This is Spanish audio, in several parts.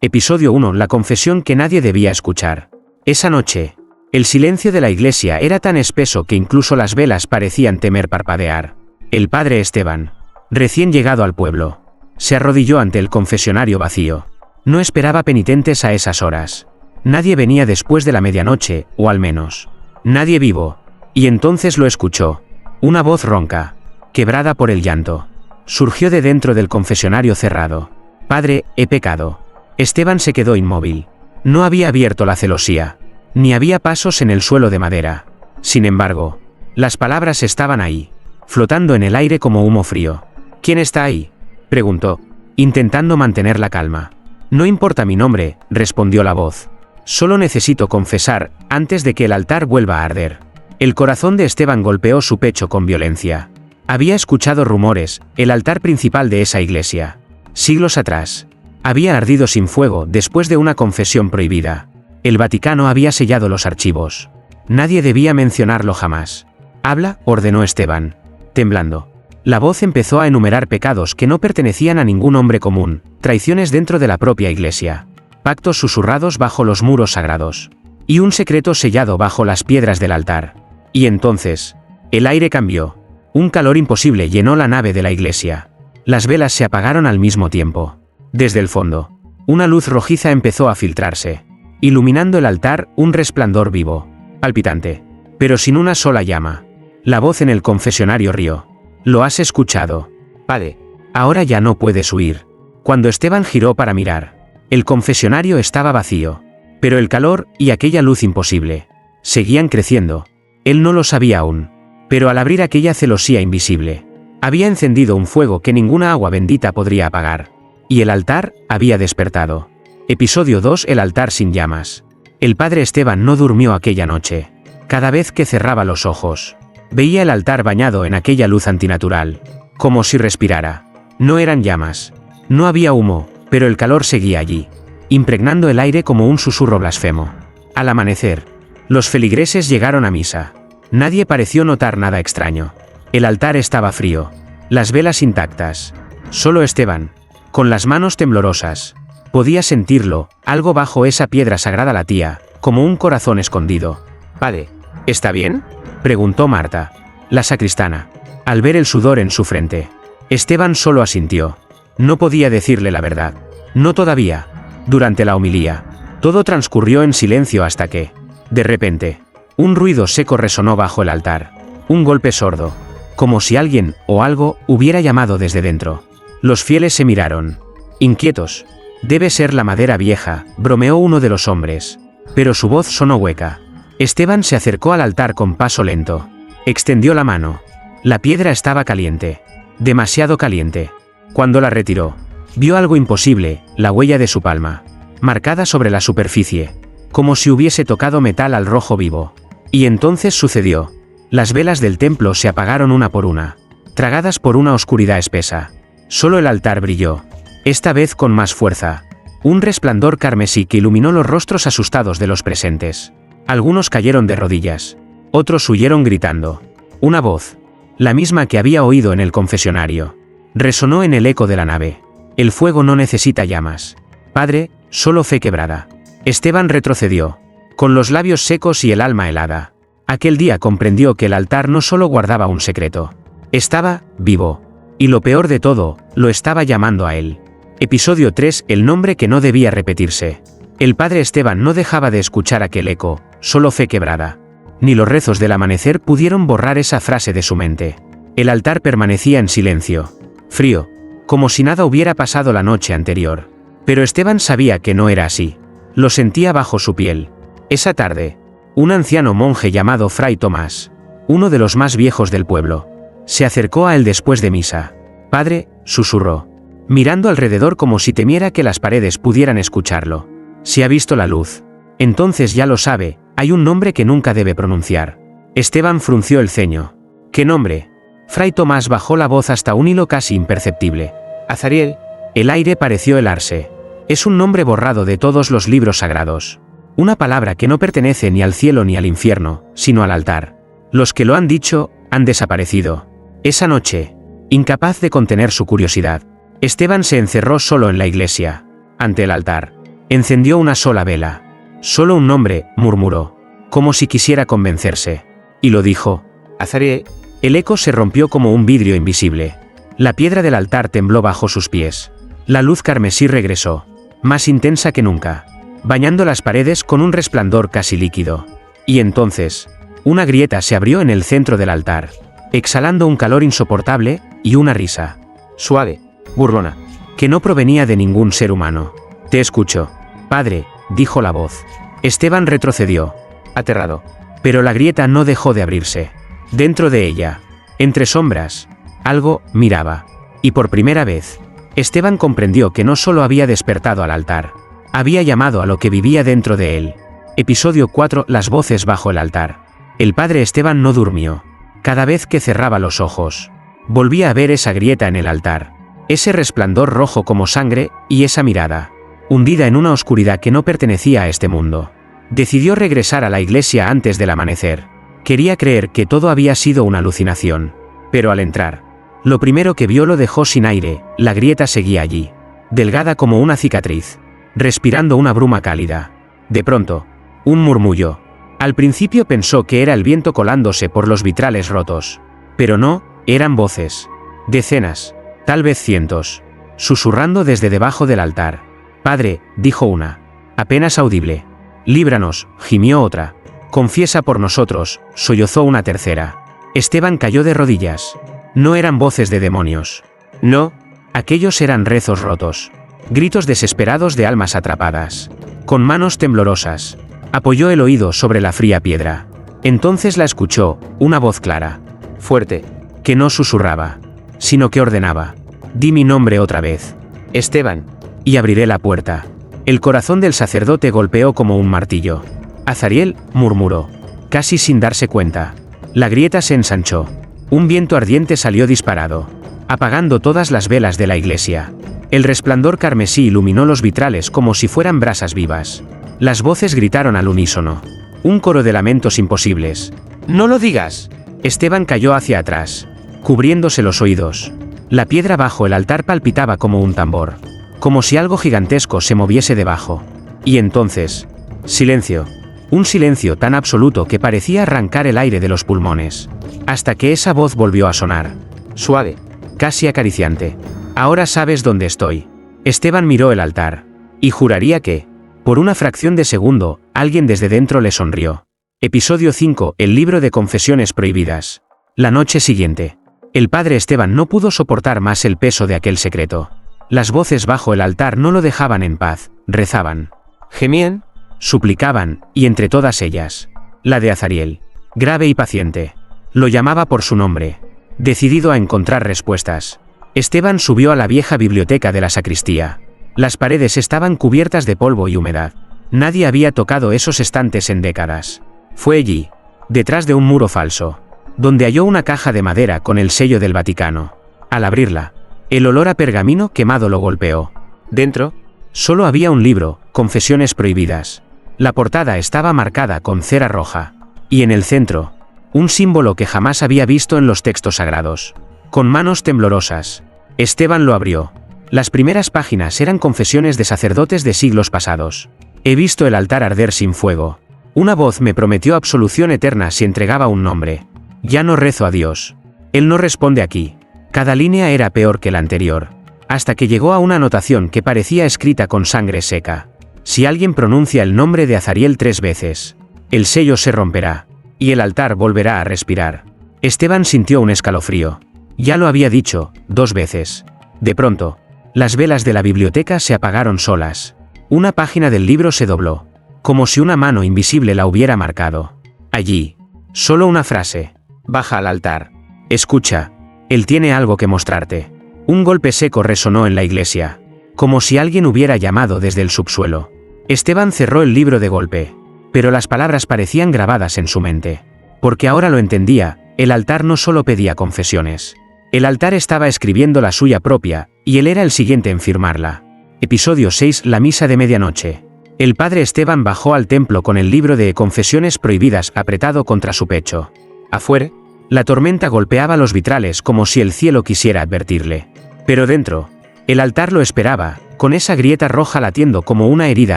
Episodio 1. La confesión que nadie debía escuchar. Esa noche, el silencio de la iglesia era tan espeso que incluso las velas parecían temer parpadear. El padre Esteban, recién llegado al pueblo, se arrodilló ante el confesionario vacío. No esperaba penitentes a esas horas. Nadie venía después de la medianoche, o al menos, nadie vivo. Y entonces lo escuchó. Una voz ronca, quebrada por el llanto, surgió de dentro del confesionario cerrado. Padre, he pecado. Esteban se quedó inmóvil. No había abierto la celosía, ni había pasos en el suelo de madera. Sin embargo, las palabras estaban ahí, flotando en el aire como humo frío. ¿Quién está ahí?, preguntó, intentando mantener la calma. No importa mi nombre, respondió la voz. Solo necesito confesar, antes de que el altar vuelva a arder. El corazón de Esteban golpeó su pecho con violencia. Había escuchado rumores, el altar principal de esa iglesia, siglos atrás, había ardido sin fuego después de una confesión prohibida. El Vaticano había sellado los archivos. Nadie debía mencionarlo jamás. Habla, ordenó Esteban, temblando. La voz empezó a enumerar pecados que no pertenecían a ningún hombre común, traiciones dentro de la propia iglesia, pactos susurrados bajo los muros sagrados, y un secreto sellado bajo las piedras del altar. Y entonces, el aire cambió. Un calor imposible llenó la nave de la iglesia. Las velas se apagaron al mismo tiempo. Desde el fondo, una luz rojiza empezó a filtrarse, iluminando el altar, un resplandor vivo, palpitante, pero sin una sola llama. La voz en el confesionario rió. ¿Lo has escuchado? Padre, ahora ya no puedes huir. Cuando Esteban giró para mirar, el confesionario estaba vacío, pero el calor y aquella luz imposible seguían creciendo. Él no lo sabía aún, pero al abrir aquella celosía invisible, había encendido un fuego que ninguna agua bendita podría apagar. Y el altar había despertado. Episodio 2. El altar sin llamas. El padre Esteban no durmió aquella noche. Cada vez que cerraba los ojos, veía el altar bañado en aquella luz antinatural, como si respirara. No eran llamas, no había humo, pero el calor seguía allí, impregnando el aire como un susurro blasfemo. Al amanecer, los feligreses llegaron a misa. Nadie pareció notar nada extraño. El altar estaba frío, las velas intactas. Solo Esteban, con las manos temblorosas, podía sentirlo, algo bajo esa piedra sagrada latía, como un corazón escondido. Padre, ¿está bien?, preguntó Marta, la sacristana, al ver el sudor en su frente. Esteban solo asintió. No podía decirle la verdad. No todavía. Durante la homilía, todo transcurrió en silencio hasta que, de repente, un ruido seco resonó bajo el altar. Un golpe sordo, como si alguien o algo hubiera llamado desde dentro. Los fieles se miraron, inquietos. Debe ser la madera vieja, bromeó uno de los hombres. Pero su voz sonó hueca. Esteban se acercó al altar con paso lento. Extendió la mano. La piedra estaba caliente. Demasiado caliente. Cuando la retiró, vio algo imposible, la huella de su palma, marcada sobre la superficie, como si hubiese tocado metal al rojo vivo. Y entonces sucedió. Las velas del templo se apagaron una por una, tragadas por una oscuridad espesa. Solo el altar brilló, esta vez con más fuerza. Un resplandor carmesí que iluminó los rostros asustados de los presentes. Algunos cayeron de rodillas, otros huyeron gritando. Una voz, la misma que había oído en el confesionario, resonó en el eco de la nave. El fuego no necesita llamas. Padre, solo fe quebrada. Esteban retrocedió, con los labios secos y el alma helada. Aquel día comprendió que el altar no solo guardaba un secreto, estaba vivo. Y lo peor de todo, lo estaba llamando a él. Episodio 3. El nombre que no debía repetirse. El padre Esteban no dejaba de escuchar aquel eco, solo fe quebrada. Ni los rezos del amanecer pudieron borrar esa frase de su mente. El altar permanecía en silencio, frío, como si nada hubiera pasado la noche anterior. Pero Esteban sabía que no era así. Lo sentía bajo su piel. Esa tarde, un anciano monje llamado Fray Tomás, uno de los más viejos del pueblo, se acercó a él después de misa. Padre, susurró, mirando alrededor como si temiera que las paredes pudieran escucharlo. Si ha visto la luz, entonces ya lo sabe, hay un nombre que nunca debe pronunciar. Esteban frunció el ceño. ¿Qué nombre? Fray Tomás bajó la voz hasta un hilo casi imperceptible. Azariel. El aire pareció helarse. Es un nombre borrado de todos los libros sagrados. Una palabra que no pertenece ni al cielo ni al infierno, sino al altar. Los que lo han dicho, han desaparecido. Esa noche, incapaz de contener su curiosidad, Esteban se encerró solo en la iglesia, ante el altar. Encendió una sola vela. Solo un nombre, murmuró, como si quisiera convencerse. Y lo dijo. Azariel. El eco se rompió como un vidrio invisible. La piedra del altar tembló bajo sus pies. La luz carmesí regresó, más intensa que nunca, bañando las paredes con un resplandor casi líquido. Y entonces, una grieta se abrió en el centro del altar, exhalando un calor insoportable y una risa suave, burlona, que no provenía de ningún ser humano. Te escucho, padre, dijo la voz. Esteban retrocedió, aterrado. Pero la grieta no dejó de abrirse. Dentro de ella, entre sombras, algo miraba. Y por primera vez, Esteban comprendió que no solo había despertado al altar, había llamado a lo que vivía dentro de él. Episodio 4. Las voces bajo el altar. El padre Esteban no durmió. Cada vez que cerraba los ojos, volvía a ver esa grieta en el altar, ese resplandor rojo como sangre, y esa mirada, hundida en una oscuridad que no pertenecía a este mundo. Decidió regresar a la iglesia antes del amanecer. Quería creer que todo había sido una alucinación. Pero al entrar, lo primero que vio lo dejó sin aire. La grieta seguía allí, delgada como una cicatriz, respirando una bruma cálida. De pronto, un murmullo. Al principio pensó que era el viento colándose por los vitrales rotos. Pero no, eran voces. Decenas, tal vez cientos, susurrando desde debajo del altar. Padre, dijo una, apenas audible. Líbranos, gimió otra. Confiesa por nosotros, sollozó una tercera. Esteban cayó de rodillas. No eran voces de demonios. No, aquellos eran rezos rotos. Gritos desesperados de almas atrapadas. Con manos temblorosas, apoyó el oído sobre la fría piedra. Entonces la escuchó, una voz clara, fuerte, que no susurraba, sino que ordenaba. Di mi nombre otra vez. Esteban. Y abriré la puerta. El corazón del sacerdote golpeó como un martillo. Azariel, murmuró, casi sin darse cuenta. La grieta se ensanchó. Un viento ardiente salió disparado, apagando todas las velas de la iglesia. El resplandor carmesí iluminó los vitrales como si fueran brasas vivas. Las voces gritaron al unísono. Un coro de lamentos imposibles. ¡No lo digas! Esteban cayó hacia atrás, cubriéndose los oídos. La piedra bajo el altar palpitaba como un tambor, como si algo gigantesco se moviese debajo. Y entonces, silencio. Un silencio tan absoluto que parecía arrancar el aire de los pulmones. Hasta que esa voz volvió a sonar. Suave, casi acariciante. Ahora sabes dónde estoy. Esteban miró el altar. Y juraría que, por una fracción de segundo, alguien desde dentro le sonrió. Episodio 5. El libro de confesiones prohibidas. La noche siguiente, el padre Esteban no pudo soportar más el peso de aquel secreto. Las voces bajo el altar no lo dejaban en paz, rezaban, gemían, suplicaban, y entre todas ellas, la de Azariel, grave y paciente, lo llamaba por su nombre, decidido a encontrar respuestas. Esteban subió a la vieja biblioteca de la sacristía. Las paredes estaban cubiertas de polvo y humedad. Nadie había tocado esos estantes en décadas. Fue allí, detrás de un muro falso, donde halló una caja de madera con el sello del Vaticano. Al abrirla, el olor a pergamino quemado lo golpeó. Dentro, solo había un libro, Confesiones prohibidas. La portada estaba marcada con cera roja. Y en el centro, un símbolo que jamás había visto en los textos sagrados. Con manos temblorosas, Esteban lo abrió. Las primeras páginas eran confesiones de sacerdotes de siglos pasados. He visto el altar arder sin fuego. Una voz me prometió absolución eterna si entregaba un nombre. Ya no rezo a Dios. Él no responde aquí. Cada línea era peor que la anterior. Hasta que llegó a una anotación que parecía escrita con sangre seca. Si alguien pronuncia el nombre de Azariel 3 veces, el sello se romperá, y el altar volverá a respirar. Esteban sintió un escalofrío. Ya lo había dicho, 2 veces. De pronto, las velas de la biblioteca se apagaron solas. Una página del libro se dobló, como si una mano invisible la hubiera marcado. Allí, solo una frase. Baja al altar. Escucha. Él tiene algo que mostrarte. Un golpe seco resonó en la iglesia, como si alguien hubiera llamado desde el subsuelo. Esteban cerró el libro de golpe, pero las palabras parecían grabadas en su mente. Porque ahora lo entendía, el altar no solo pedía confesiones. El altar estaba escribiendo la suya propia, y él era el siguiente en firmarla. Episodio 6. La misa de medianoche. El padre Esteban bajó al templo con el libro de confesiones prohibidas apretado contra su pecho. Afuera, la tormenta golpeaba los vitrales como si el cielo quisiera advertirle. Pero dentro, El altar lo esperaba, con esa grieta roja latiendo como una herida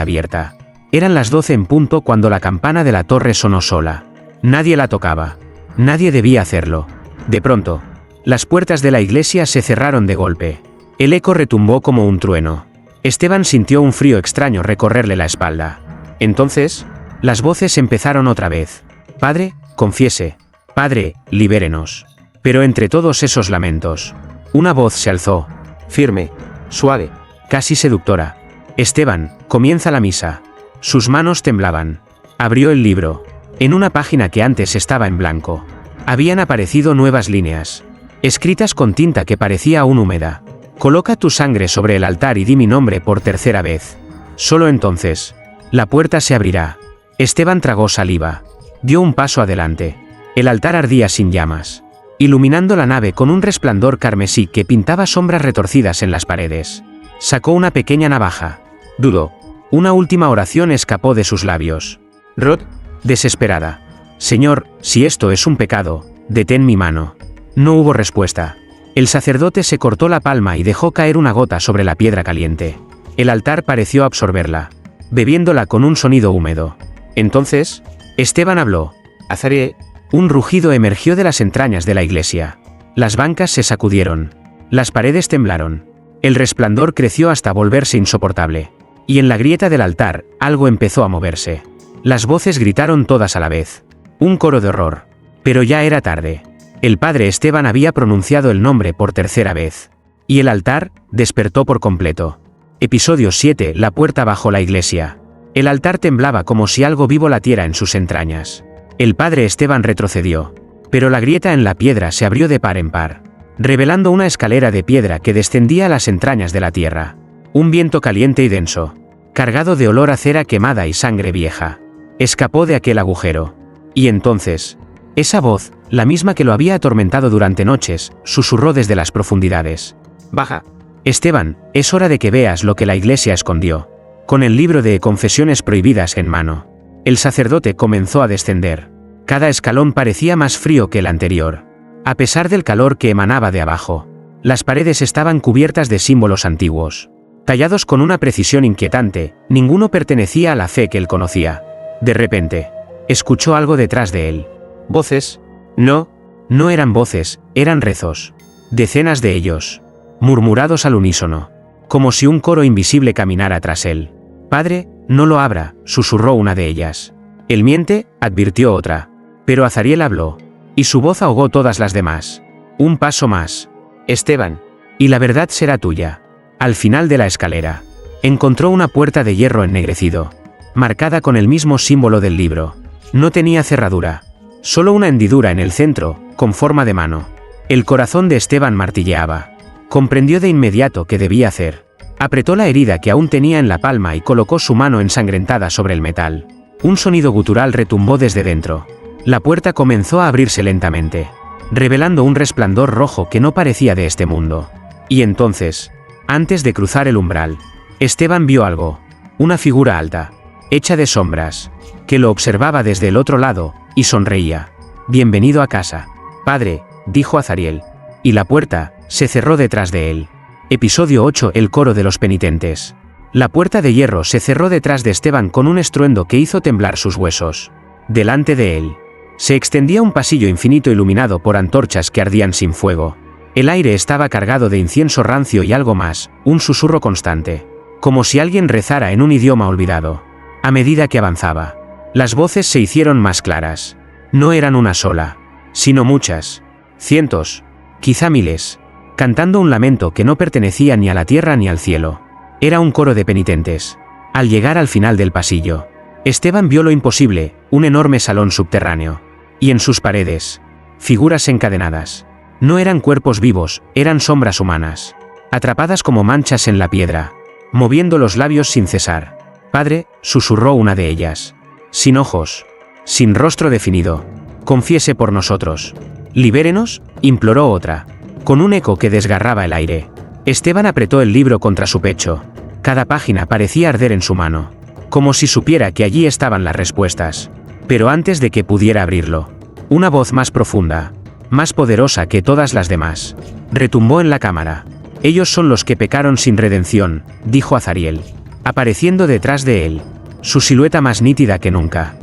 abierta. Eran las 12 en punto cuando la campana de la torre sonó sola. Nadie la tocaba. Nadie debía hacerlo. De pronto, las puertas de la iglesia se cerraron de golpe. El eco retumbó como un trueno. Esteban sintió un frío extraño recorrerle la espalda. Entonces, las voces empezaron otra vez. Padre, confiese. Padre, libérenos. Pero entre todos esos lamentos, una voz se alzó. Firme, suave, casi seductora. Esteban, comienza la misa. Sus manos temblaban. Abrió el libro. En una página que antes estaba en blanco, habían aparecido nuevas líneas, escritas con tinta que parecía aún húmeda. Coloca tu sangre sobre el altar y di mi nombre por tercera vez. Solo entonces, la puerta se abrirá. Esteban tragó saliva. Dio un paso adelante. El altar ardía sin llamas, iluminando la nave con un resplandor carmesí que pintaba sombras retorcidas en las paredes. Sacó una pequeña navaja. Dudó. Una última oración escapó de sus labios. Rod, desesperada. Señor, si esto es un pecado, detén mi mano. No hubo respuesta. El sacerdote se cortó la palma y dejó caer una gota sobre la piedra caliente. El altar pareció absorberla, bebiéndola con un sonido húmedo. Entonces, Esteban habló. Azaré. Un rugido emergió de las entrañas de la iglesia. Las bancas se sacudieron. Las paredes temblaron. El resplandor creció hasta volverse insoportable. Y en la grieta del altar, algo empezó a moverse. Las voces gritaron todas a la vez. Un coro de horror. Pero ya era tarde. El padre Esteban había pronunciado el nombre por tercera vez. Y el altar despertó por completo. Episodio 7. La puerta bajo la iglesia. El altar temblaba como si algo vivo latiera en sus entrañas. El padre Esteban retrocedió. Pero la grieta en la piedra se abrió de par en par, revelando una escalera de piedra que descendía a las entrañas de la tierra. Un viento caliente y denso, cargado de olor a cera quemada y sangre vieja, escapó de aquel agujero. Y entonces, esa voz, la misma que lo había atormentado durante noches, susurró desde las profundidades. Baja. Esteban, es hora de que veas lo que la iglesia escondió. Con el libro de confesiones prohibidas en mano, el sacerdote comenzó a descender. Cada escalón parecía más frío que el anterior. A pesar del calor que emanaba de abajo, las paredes estaban cubiertas de símbolos antiguos, tallados con una precisión inquietante. Ninguno pertenecía a la fe que él conocía. De repente, escuchó algo detrás de él. ¿Voces? No, no eran voces, eran rezos. Decenas de ellos, murmurados al unísono, como si un coro invisible caminara tras él. Padre, no lo abra, susurró una de ellas. Él miente, advirtió otra. Pero Azariel habló, y su voz ahogó todas las demás. Un paso más. Esteban, y la verdad será tuya. Al final de la escalera, encontró una puerta de hierro ennegrecido, marcada con el mismo símbolo del libro. No tenía cerradura, solo una hendidura en el centro, con forma de mano. El corazón de Esteban martilleaba. Comprendió de inmediato qué debía hacer. Apretó la herida que aún tenía en la palma y colocó su mano ensangrentada sobre el metal. Un sonido gutural retumbó desde dentro. La puerta comenzó a abrirse lentamente, revelando un resplandor rojo que no parecía de este mundo. Y entonces, antes de cruzar el umbral, Esteban vio algo. Una figura alta, hecha de sombras, que lo observaba desde el otro lado, y sonreía. Bienvenido a casa, padre, dijo Azariel. Y la puerta se cerró detrás de él. Episodio 8. El coro de los penitentes. La puerta de hierro se cerró detrás de Esteban con un estruendo que hizo temblar sus huesos. Delante de él, se extendía un pasillo infinito iluminado por antorchas que ardían sin fuego. El aire estaba cargado de incienso rancio y algo más, un susurro constante, como si alguien rezara en un idioma olvidado. A medida que avanzaba, las voces se hicieron más claras. No eran una sola, sino muchas, cientos, quizá miles, cantando un lamento que no pertenecía ni a la tierra ni al cielo. Era un coro de penitentes. Al llegar al final del pasillo, Esteban vio lo imposible, un enorme salón subterráneo. Y en sus paredes, figuras encadenadas. No eran cuerpos vivos, eran sombras humanas, atrapadas como manchas en la piedra, moviendo los labios sin cesar. Padre, susurró una de ellas. Sin ojos, sin rostro definido. Confiese por nosotros. Libérenos, imploró otra, con un eco que desgarraba el aire. Esteban apretó el libro contra su pecho. Cada página parecía arder en su mano, como si supiera que allí estaban las respuestas. Pero antes de que pudiera abrirlo, una voz más profunda, más poderosa que todas las demás, retumbó en la cámara. Ellos son los que pecaron sin redención, dijo Azariel, apareciendo detrás de él, su silueta más nítida que nunca.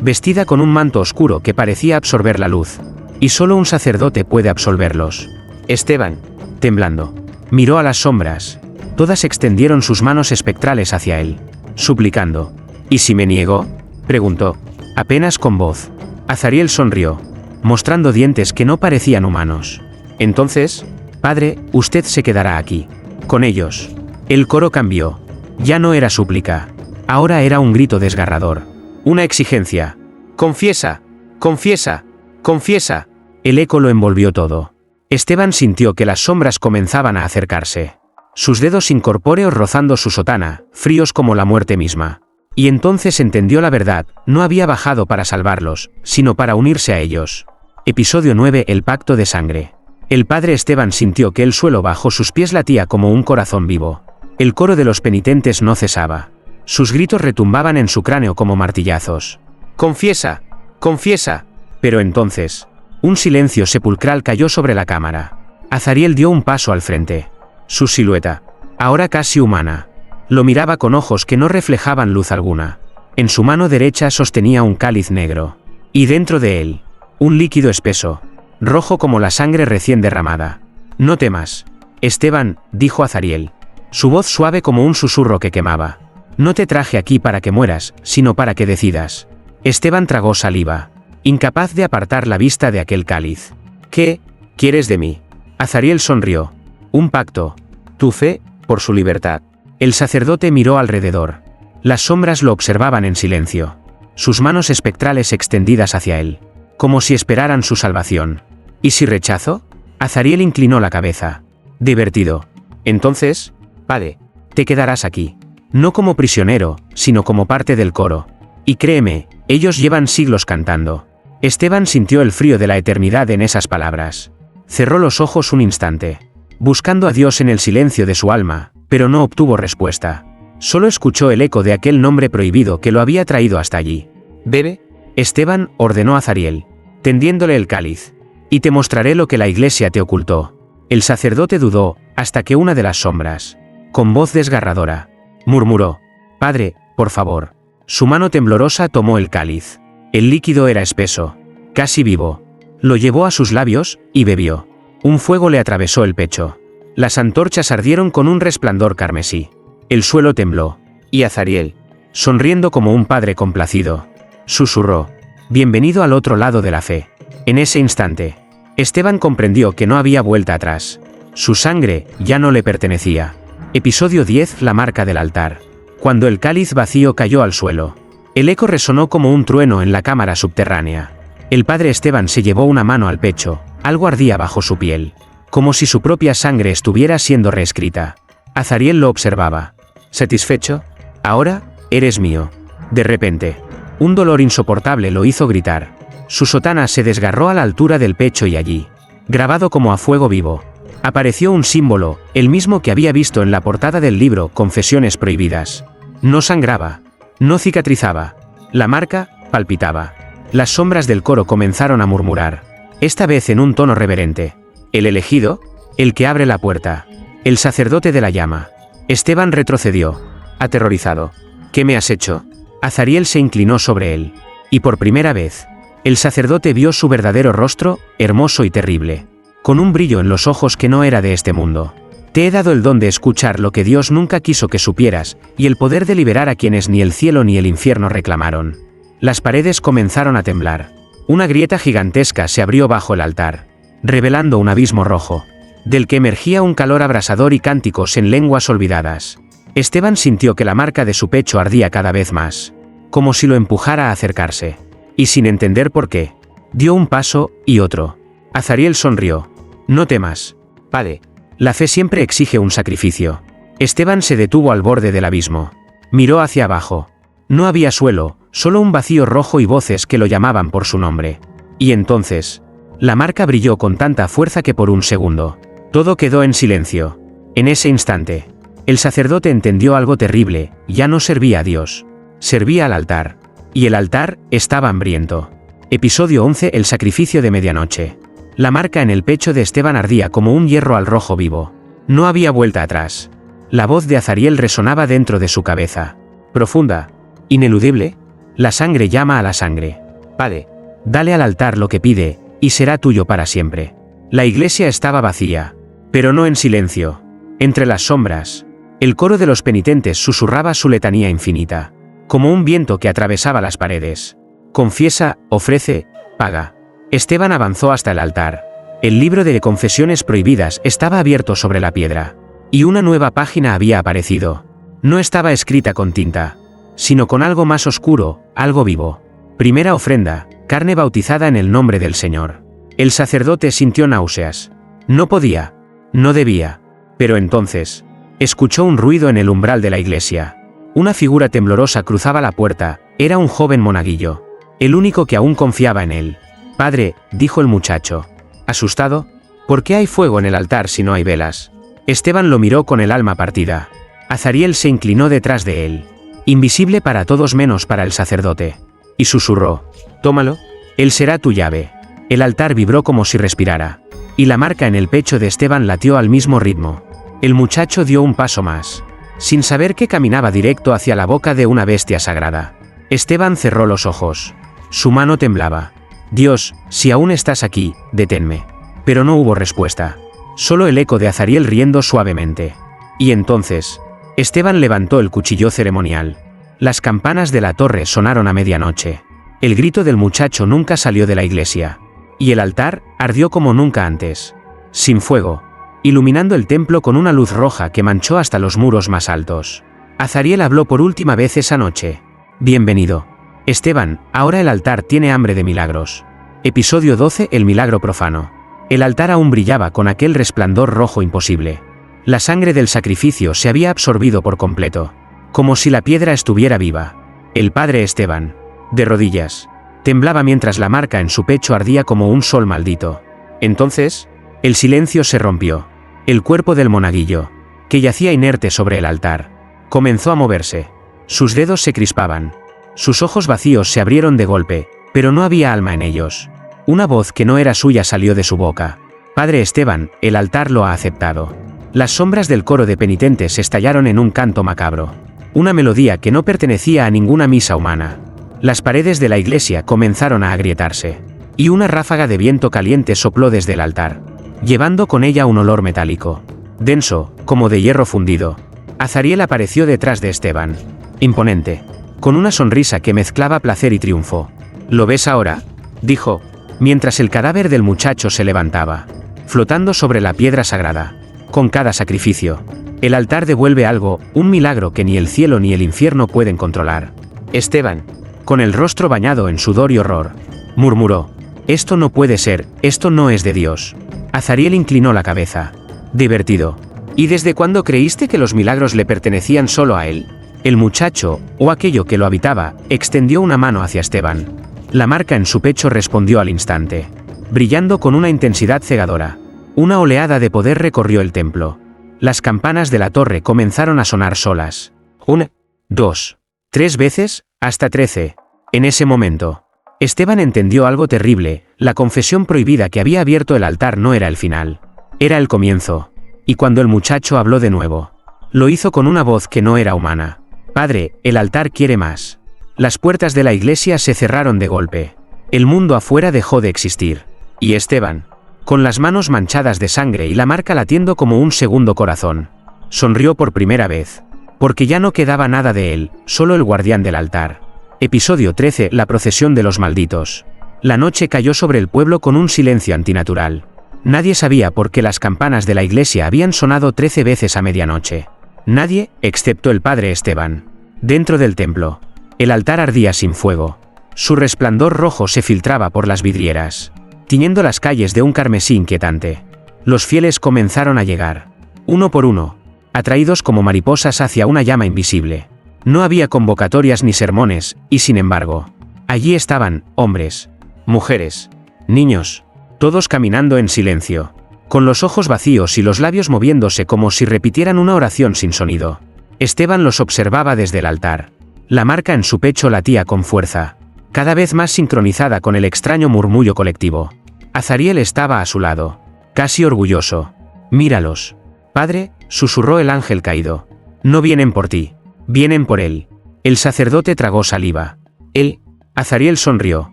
Vestida con un manto oscuro que parecía absorber la luz. Y solo un sacerdote puede absolverlos. Esteban, temblando, miró a las sombras. Todas extendieron sus manos espectrales hacia él, suplicando. ¿Y si me niego?, preguntó, apenas con voz. Azariel sonrió, mostrando dientes que no parecían humanos. Entonces, padre, usted se quedará aquí, con ellos. El coro cambió. Ya no era súplica. Ahora era un grito desgarrador. Una exigencia. Confiesa, confiesa, confiesa. El eco lo envolvió todo. Esteban sintió que las sombras comenzaban a acercarse. Sus dedos incorpóreos rozando su sotana, fríos como la muerte misma. Y entonces entendió la verdad, no había bajado para salvarlos, sino para unirse a ellos. Episodio 9. El pacto de sangre. El padre Esteban sintió que el suelo bajo sus pies latía como un corazón vivo. El coro de los penitentes no cesaba. Sus gritos retumbaban en su cráneo como martillazos. Confiesa, confiesa. Pero entonces, un silencio sepulcral cayó sobre la cámara. Azariel dio un paso al frente. Su silueta, ahora casi humana, lo miraba con ojos que no reflejaban luz alguna. En su mano derecha sostenía un cáliz negro. Y dentro de él, un líquido espeso, rojo como la sangre recién derramada. No temas, Esteban, dijo Azariel, su voz suave como un susurro que quemaba. No te traje aquí para que mueras, sino para que decidas. Esteban tragó saliva, incapaz de apartar la vista de aquel cáliz. ¿Qué quieres de mí? Azariel sonrió. Un pacto. Tu fe, por su libertad. El sacerdote miró alrededor. Las sombras lo observaban en silencio. Sus manos espectrales extendidas hacia él, como si esperaran su salvación. ¿Y si rechazo? Azariel inclinó la cabeza. Divertido. Entonces, padre, te quedarás aquí. No como prisionero, sino como parte del coro. Y créeme, ellos llevan siglos cantando. Esteban sintió el frío de la eternidad en esas palabras. Cerró los ojos un instante, buscando a Dios en el silencio de su alma, pero no obtuvo respuesta. Solo escuchó el eco de aquel nombre prohibido que lo había traído hasta allí. «Bebe», Esteban ordenó a Azariel, tendiéndole el cáliz. «Y te mostraré lo que la iglesia te ocultó». El sacerdote dudó, hasta que una de las sombras, con voz desgarradora, murmuró: «Padre, por favor». Su mano temblorosa tomó el cáliz. El líquido era espeso, casi vivo. Lo llevó a sus labios, y bebió. Un fuego le atravesó el pecho. Las antorchas ardieron con un resplandor carmesí. El suelo tembló. Y Azariel, sonriendo como un padre complacido, susurró: «Bienvenido al otro lado de la fe». En ese instante, Esteban comprendió que no había vuelta atrás. Su sangre ya no le pertenecía. Episodio 10. La marca del altar. Cuando el cáliz vacío cayó al suelo, el eco resonó como un trueno en la cámara subterránea. El padre Esteban se llevó una mano al pecho, algo ardía bajo su piel, como si su propia sangre estuviera siendo reescrita. Azariel lo observaba. ¿Satisfecho? Ahora, eres mío. De repente, un dolor insoportable lo hizo gritar. Su sotana se desgarró a la altura del pecho y allí, grabado como a fuego vivo, apareció un símbolo, el mismo que había visto en la portada del libro Confesiones Prohibidas. No sangraba, no cicatrizaba. La marca palpitaba. Las sombras del coro comenzaron a murmurar, esta vez en un tono reverente: «¿El elegido? El que abre la puerta. El sacerdote de la llama». Esteban retrocedió, aterrorizado. «¿Qué me has hecho?». Azariel se inclinó sobre él. Y por primera vez, el sacerdote vio su verdadero rostro, hermoso y terrible, con un brillo en los ojos que no era de este mundo. «Te he dado el don de escuchar lo que Dios nunca quiso que supieras, y el poder de liberar a quienes ni el cielo ni el infierno reclamaron». Las paredes comenzaron a temblar. Una grieta gigantesca se abrió bajo el altar, revelando un abismo rojo, del que emergía un calor abrasador y cánticos en lenguas olvidadas. Esteban sintió que la marca de su pecho ardía cada vez más, como si lo empujara a acercarse. Y sin entender por qué, dio un paso y otro. Azariel sonrió. «No temas, padre. La fe siempre exige un sacrificio». Esteban se detuvo al borde del abismo. Miró hacia abajo. No había suelo, solo un vacío rojo y voces que lo llamaban por su nombre. Y entonces, la marca brilló con tanta fuerza que por un segundo, todo quedó en silencio. En ese instante, el sacerdote entendió algo terrible: ya no servía a Dios, servía al altar. Y el altar estaba hambriento. Episodio 11. El sacrificio de medianoche. La marca en el pecho de Esteban ardía como un hierro al rojo vivo. No había vuelta atrás. La voz de Azariel resonaba dentro de su cabeza. Profunda, ineludible. La sangre llama a la sangre. Padre, dale al altar lo que pide, y será tuyo para siempre. La iglesia estaba vacía, pero no en silencio. Entre las sombras, el coro de los penitentes susurraba su letanía infinita, como un viento que atravesaba las paredes. Confiesa, ofrece, paga. Esteban avanzó hasta el altar. El libro de confesiones prohibidas estaba abierto sobre la piedra, y una nueva página había aparecido. No estaba escrita con tinta, sino con algo más oscuro, algo vivo. Primera ofrenda, carne bautizada en el nombre del Señor. El sacerdote sintió náuseas. No podía, no debía. Pero entonces, escuchó un ruido en el umbral de la iglesia. Una figura temblorosa cruzaba la puerta, era un joven monaguillo, el único que aún confiaba en él. Padre, dijo el muchacho. Asustado, ¿por qué hay fuego en el altar si no hay velas? Esteban lo miró con el alma partida. Azariel se inclinó detrás de él, invisible para todos menos para el sacerdote, y susurró: tómalo, él será tu llave. El altar vibró como si respirara, y la marca en el pecho de Esteban latió al mismo ritmo. El muchacho dio un paso más, sin saber que caminaba directo hacia la boca de una bestia sagrada. Esteban cerró los ojos. Su mano temblaba. Dios, si aún estás aquí, deténme. Pero no hubo respuesta. Solo el eco de Azariel riendo suavemente. Y entonces, Esteban levantó el cuchillo ceremonial. Las campanas de la torre sonaron a medianoche. El grito del muchacho nunca salió de la iglesia. Y el altar ardió como nunca antes. Sin fuego, iluminando el templo con una luz roja que manchó hasta los muros más altos. Azariel habló por última vez esa noche. Bienvenido, Esteban, ahora el altar tiene hambre de milagros. Episodio 12. El milagro profano. El altar aún brillaba con aquel resplandor rojo imposible. La sangre del sacrificio se había absorbido por completo, como si la piedra estuviera viva. El padre Esteban, de rodillas, temblaba mientras la marca en su pecho ardía como un sol maldito. Entonces, el silencio se rompió. El cuerpo del monaguillo, que yacía inerte sobre el altar, comenzó a moverse. Sus dedos se crispaban. Sus ojos vacíos se abrieron de golpe, pero no había alma en ellos. Una voz que no era suya salió de su boca. Padre Esteban, el altar lo ha aceptado. Las sombras del coro de penitentes estallaron en un canto macabro. Una melodía que no pertenecía a ninguna misa humana. Las paredes de la iglesia comenzaron a agrietarse, y una ráfaga de viento caliente sopló desde el altar, llevando con ella un olor metálico, denso, como de hierro fundido. Azariel apareció detrás de Esteban, imponente, con una sonrisa que mezclaba placer y triunfo. ¿Lo ves ahora?, dijo, mientras el cadáver del muchacho se levantaba, flotando sobre la piedra sagrada. Con cada sacrificio, el altar devuelve algo, un milagro que ni el cielo ni el infierno pueden controlar. Esteban, con el rostro bañado en sudor y horror, murmuró: esto no puede ser, esto no es de Dios. Azariel inclinó la cabeza, divertido. ¿Y desde cuándo creíste que los milagros le pertenecían solo a él? El muchacho, o aquello que lo habitaba, extendió una mano hacia Esteban. La marca en su pecho respondió al instante, brillando con una intensidad cegadora. Una oleada de poder recorrió el templo. Las campanas de la torre comenzaron a sonar solas. 1, 2, 3 veces, hasta 13. En ese momento, Esteban entendió algo terrible: la confesión prohibida que había abierto el altar no era el final, era el comienzo. Y cuando el muchacho habló de nuevo, lo hizo con una voz que no era humana. Padre, el altar quiere más. Las puertas de la iglesia se cerraron de golpe. El mundo afuera dejó de existir. Y Esteban, con las manos manchadas de sangre y la marca latiendo como un segundo corazón, sonrió por primera vez, porque ya no quedaba nada de él, solo el guardián del altar. Episodio 13. La procesión de los malditos. La noche cayó sobre el pueblo con un silencio antinatural. Nadie sabía por qué las campanas de la iglesia habían sonado 13 veces a medianoche. Nadie, excepto el padre Esteban. Dentro del templo, el altar ardía sin fuego. Su resplandor rojo se filtraba por las vidrieras, tiñendo las calles de un carmesí inquietante. Los fieles comenzaron a llegar, uno por uno, atraídos como mariposas hacia una llama invisible. No había convocatorias ni sermones, y sin embargo, allí estaban, hombres, mujeres, niños, todos caminando en silencio, con los ojos vacíos y los labios moviéndose como si repitieran una oración sin sonido. Esteban los observaba desde el altar. La marca en su pecho latía con fuerza, cada vez más sincronizada con el extraño murmullo colectivo. Azariel estaba a su lado, casi orgulloso. Míralos, Padre, susurró el ángel caído. No vienen por ti. Vienen por él. El sacerdote tragó saliva. Él. Azariel sonrió.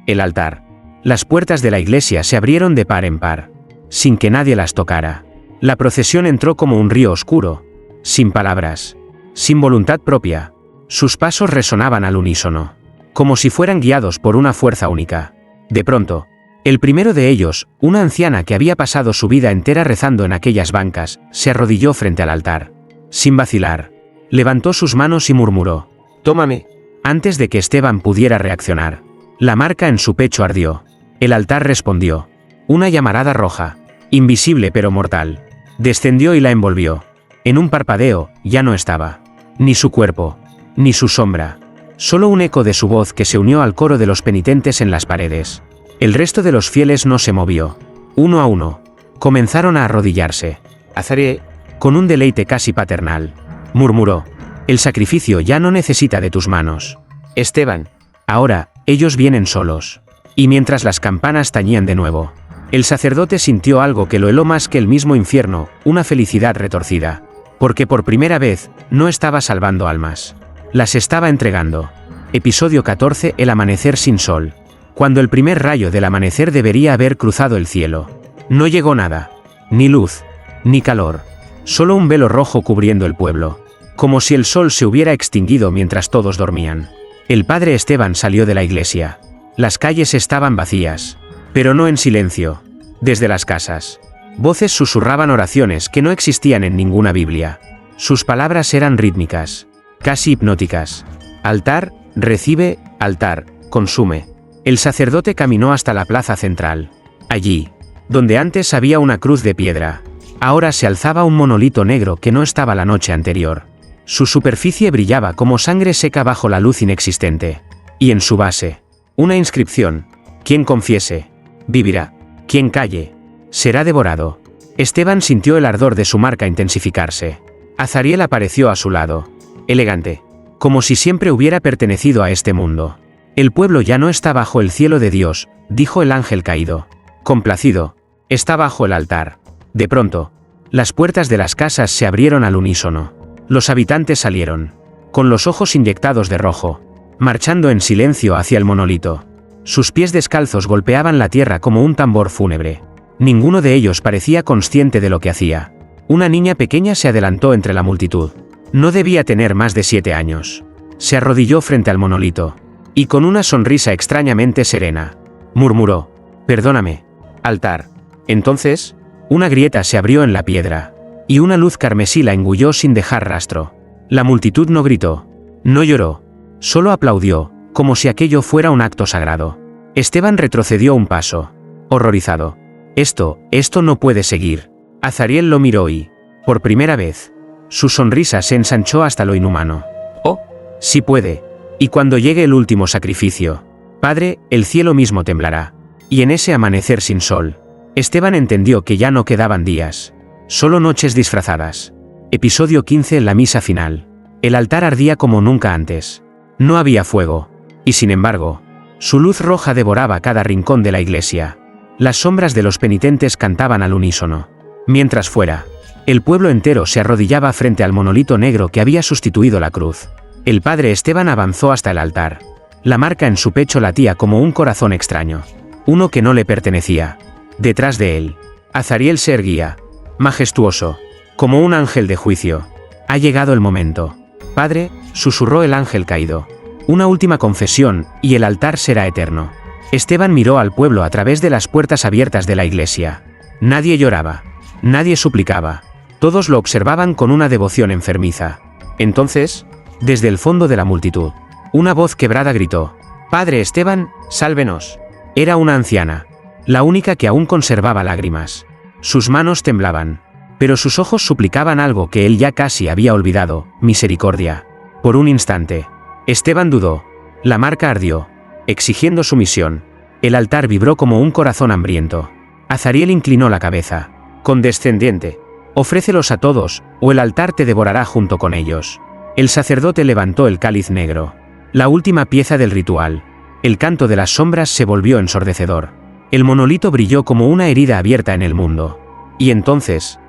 El altar. Las puertas de la iglesia se abrieron de par en par, sin que nadie las tocara. La procesión entró como un río oscuro, sin palabras, sin voluntad propia. Sus pasos resonaban al unísono, como si fueran guiados por una fuerza única. De pronto, el primero de ellos, una anciana que había pasado su vida entera rezando en aquellas bancas, se arrodilló frente al altar. Sin vacilar, levantó sus manos y murmuró: «Tómame». Antes de que Esteban pudiera reaccionar, la marca en su pecho ardió. El altar respondió. Una llamarada roja, invisible pero mortal, descendió y la envolvió. En un parpadeo, ya no estaba. Ni su cuerpo, ni su sombra. Solo un eco de su voz que se unió al coro de los penitentes en las paredes. El resto de los fieles no se movió. Uno a uno, comenzaron a arrodillarse. Azariel, con un deleite casi paternal, murmuró: «El sacrificio ya no necesita de tus manos, Esteban. Ahora, ellos vienen solos». Y mientras las campanas tañían de nuevo, el sacerdote sintió algo que lo heló más que el mismo infierno, una felicidad retorcida. Porque por primera vez, no estaba salvando almas. Las estaba entregando. Episodio 14: El amanecer sin sol. Cuando el primer rayo del amanecer debería haber cruzado el cielo, no llegó nada. Ni luz, ni calor. Solo un velo rojo cubriendo el pueblo. Como si el sol se hubiera extinguido mientras todos dormían. El padre Esteban salió de la iglesia. Las calles estaban vacías, pero no en silencio. Desde las casas, voces susurraban oraciones que no existían en ninguna Biblia. Sus palabras eran rítmicas, casi hipnóticas. Altar, recibe, altar, consume. El sacerdote caminó hasta la plaza central. Allí, donde antes había una cruz de piedra, ahora se alzaba un monolito negro que no estaba la noche anterior. Su superficie brillaba como sangre seca bajo la luz inexistente. Y en su base, una inscripción: quien confiese, vivirá. Quien calle, será devorado. Esteban sintió el ardor de su marca intensificarse. Azariel apareció a su lado, elegante, como si siempre hubiera pertenecido a este mundo. El pueblo ya no está bajo el cielo de Dios, dijo el ángel caído. Complacido, está bajo el altar. De pronto, las puertas de las casas se abrieron al unísono. Los habitantes salieron, con los ojos inyectados de rojo, marchando en silencio hacia el monolito. Sus pies descalzos golpeaban la tierra como un tambor fúnebre. Ninguno de ellos parecía consciente de lo que hacía. Una niña pequeña se adelantó entre la multitud. No debía tener más de 7 años. Se arrodilló frente al monolito, y con una sonrisa extrañamente serena, murmuró: «Perdóname, altar». Entonces, una grieta se abrió en la piedra, y una luz carmesí la engulló sin dejar rastro. La multitud no gritó, no lloró, solo aplaudió, como si aquello fuera un acto sagrado. Esteban retrocedió un paso, horrorizado. Esto no puede seguir. Azariel lo miró y, por primera vez, su sonrisa se ensanchó hasta lo inhumano. «Oh, sí puede. Y cuando llegue el último sacrificio, Padre, el cielo mismo temblará». Y en ese amanecer sin sol, Esteban entendió que ya no quedaban días, solo noches disfrazadas. Episodio 15: La misa final. El altar ardía como nunca antes. No había fuego, y sin embargo, su luz roja devoraba cada rincón de la iglesia. Las sombras de los penitentes cantaban al unísono. Mientras fuera, el pueblo entero se arrodillaba frente al monolito negro que había sustituido la cruz. El padre Esteban avanzó hasta el altar. La marca en su pecho latía como un corazón extraño, uno que no le pertenecía. Detrás de él, Azariel se erguía, majestuoso, como un ángel de juicio. «Ha llegado el momento. Padre», susurró el ángel caído. «Una última confesión, y el altar será eterno». Esteban miró al pueblo a través de las puertas abiertas de la iglesia. Nadie lloraba, nadie suplicaba. Todos lo observaban con una devoción enfermiza. Entonces, desde el fondo de la multitud, una voz quebrada gritó: «Padre Esteban, sálvenos». Era una anciana, la única que aún conservaba lágrimas. Sus manos temblaban, pero sus ojos suplicaban algo que él ya casi había olvidado: misericordia. Por un instante, Esteban dudó. La marca ardió, exigiendo sumisión. El altar vibró como un corazón hambriento. Azariel inclinó la cabeza, condescendiente: «Ofrécelos a todos, o el altar te devorará junto con ellos». El sacerdote levantó el cáliz negro, la última pieza del ritual. El canto de las sombras se volvió ensordecedor. El monolito brilló como una herida abierta en el mundo. Y entonces,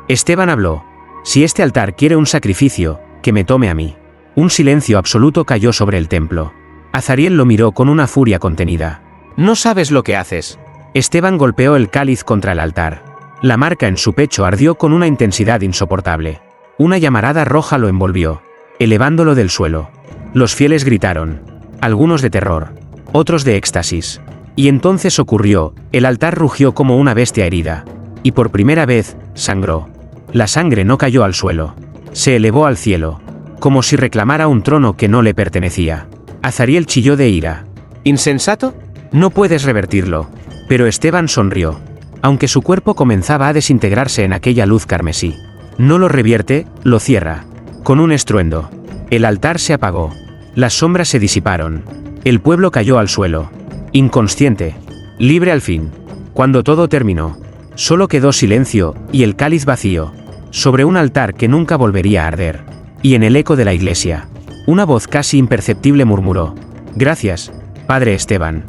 Esteban habló. Si este altar quiere un sacrificio, que me tome a mí. Un silencio absoluto cayó sobre el templo. Azariel lo miró con una furia contenida. No sabes lo que haces. Esteban golpeó el cáliz contra el altar. La marca en su pecho ardió con una intensidad insoportable. Una llamarada roja lo envolvió, elevándolo del suelo. Los fieles gritaron, algunos de terror, otros de éxtasis. Y entonces ocurrió, el altar rugió como una bestia herida. Y por primera vez, sangró. La sangre no cayó al suelo. Se elevó al cielo, como si reclamara un trono que no le pertenecía. Azariel chilló de ira. ¿Insensato? No puedes revertirlo. Pero Esteban sonrió, aunque su cuerpo comenzaba a desintegrarse en aquella luz carmesí. No lo revierte, lo cierra. Con un estruendo. El altar se apagó. Las sombras se disiparon. El pueblo cayó al suelo. Inconsciente. Libre al fin. Cuando todo terminó, solo quedó silencio y el cáliz vacío, sobre un altar que nunca volvería a arder. Y en el eco de la iglesia, una voz casi imperceptible murmuró: Gracias, Padre Esteban.